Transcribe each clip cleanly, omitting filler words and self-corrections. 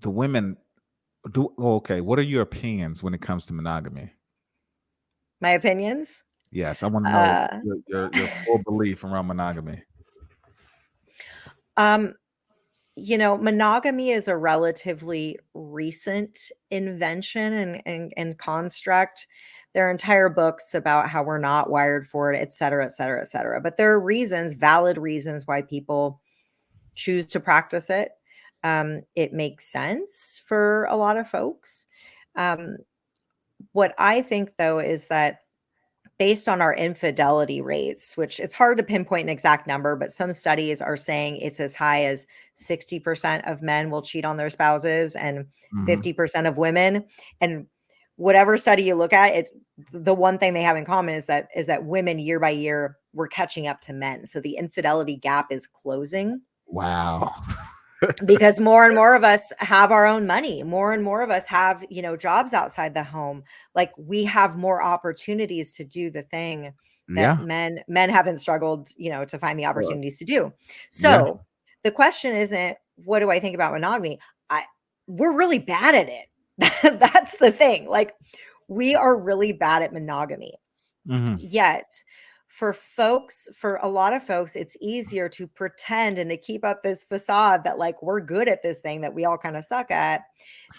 the women do. Okay, what are your opinions when it comes to monogamy? My opinions? Yes, I want to know Uh, your full belief around monogamy. um, monogamy is a relatively recent invention and construct. There are entire books about how we're not wired for it, et cetera, et cetera, et cetera. But there are reasons, valid reasons, why people choose to practice it. It makes sense for a lot of folks. Um, what I think, though, is that based on our infidelity rates, which it's hard to pinpoint an exact number, but some studies are saying it's as high as 60% of men will cheat on their spouses and Hmm. 50% of women. And whatever study you look at, it the one thing they have in common is that women year by year we're catching up to men. So the infidelity gap is closing Wow. because more and more of us have our own money. More and more of us have, jobs outside the home. Like we have more opportunities to do the thing that Yeah. men haven't struggled, to find the Uh, opportunities to do. yeah. So the question isn't what do I think about monogamy? I We're really bad at it. That's the thing. Like we are really bad at monogamy. Hmm. Yet, for a lot of folks, it's easier to pretend and to keep up this facade that like we're good at this thing that we all kind of suck at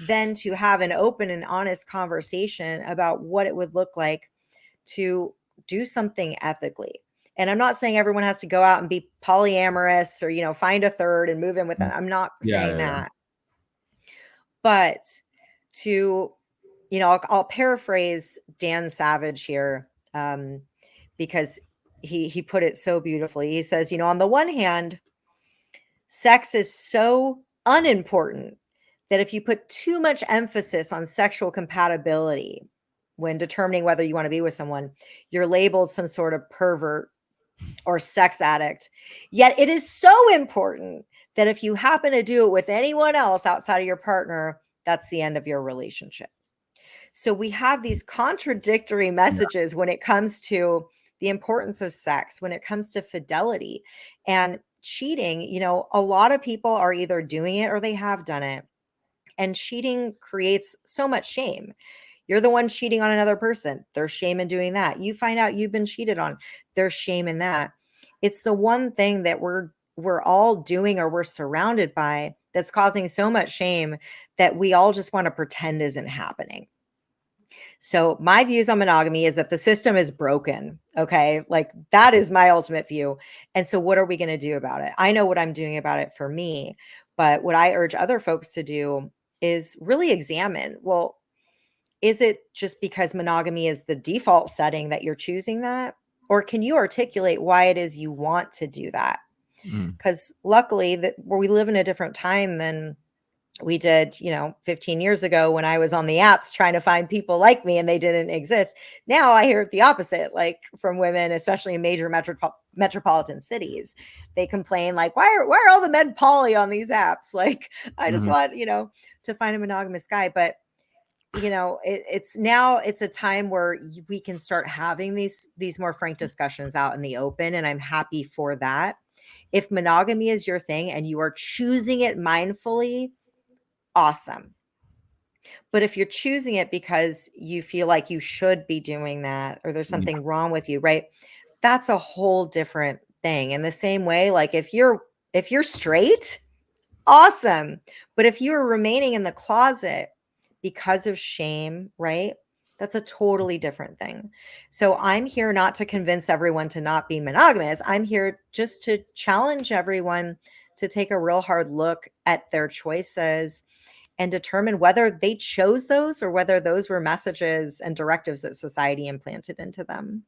than to have an open and honest conversation about what it would look like to do something ethically. And I'm not saying everyone has to go out and be polyamorous or, find a third and move in with them. I'm not Yeah. saying Yeah. Yeah. that. But to, I'll paraphrase Dan Savage here. Because he put it so beautifully. He says, on the one hand, sex is so unimportant that if you put too much emphasis on sexual compatibility when determining whether you want to be with someone, you're labeled some sort of pervert or sex addict. Yet it is so important that if you happen to do it with anyone else outside of your partner, that's the end of your relationship. So we have these contradictory Yeah. messages when it comes to the importance of sex, when it comes to fidelity and cheating. A lot of people are either doing it or they have done it. And cheating creates so much shame. You're the one cheating on another person. There's shame in doing that. You find out you've been cheated on. There's shame in that. It's the one thing that we're all doing or we're surrounded by that's causing so much shame that we all just want to pretend isn't happening. So my views on monogamy is that the system is broken. Okay. Like that is my ultimate view. And so what are we going to do about it? I know what I'm doing about it for me, but what I urge other folks to do is really examine, well, is it just because monogamy is the default setting that you're choosing that? Or can you articulate why it is you want to do that? Mm. Because luckily that where we live in a different time than we did, 15 years ago when I was on the apps trying to find people like me and they didn't exist. Now I hear the opposite, like from women, especially in major metropolitan cities. They complain like, why are all the men poly on these apps? Like, I just Hmm. want, to find a monogamous guy. But it's a time where we can start having these more frank discussions out in the open, and I'm happy for that. If monogamy is your thing and you are choosing it mindfully, awesome. But if you're choosing it because you feel like you should be doing that or there's Yeah. something wrong with you, right? That's a whole different thing. In the same way, like if you're straight, awesome. But if you are remaining in the closet because of shame, right? That's a totally different thing. So I'm here not to convince everyone to not be monogamous. I'm here just to challenge everyone to take a real hard look at their choices and determine whether they chose those or whether those were messages and directives that society implanted into them.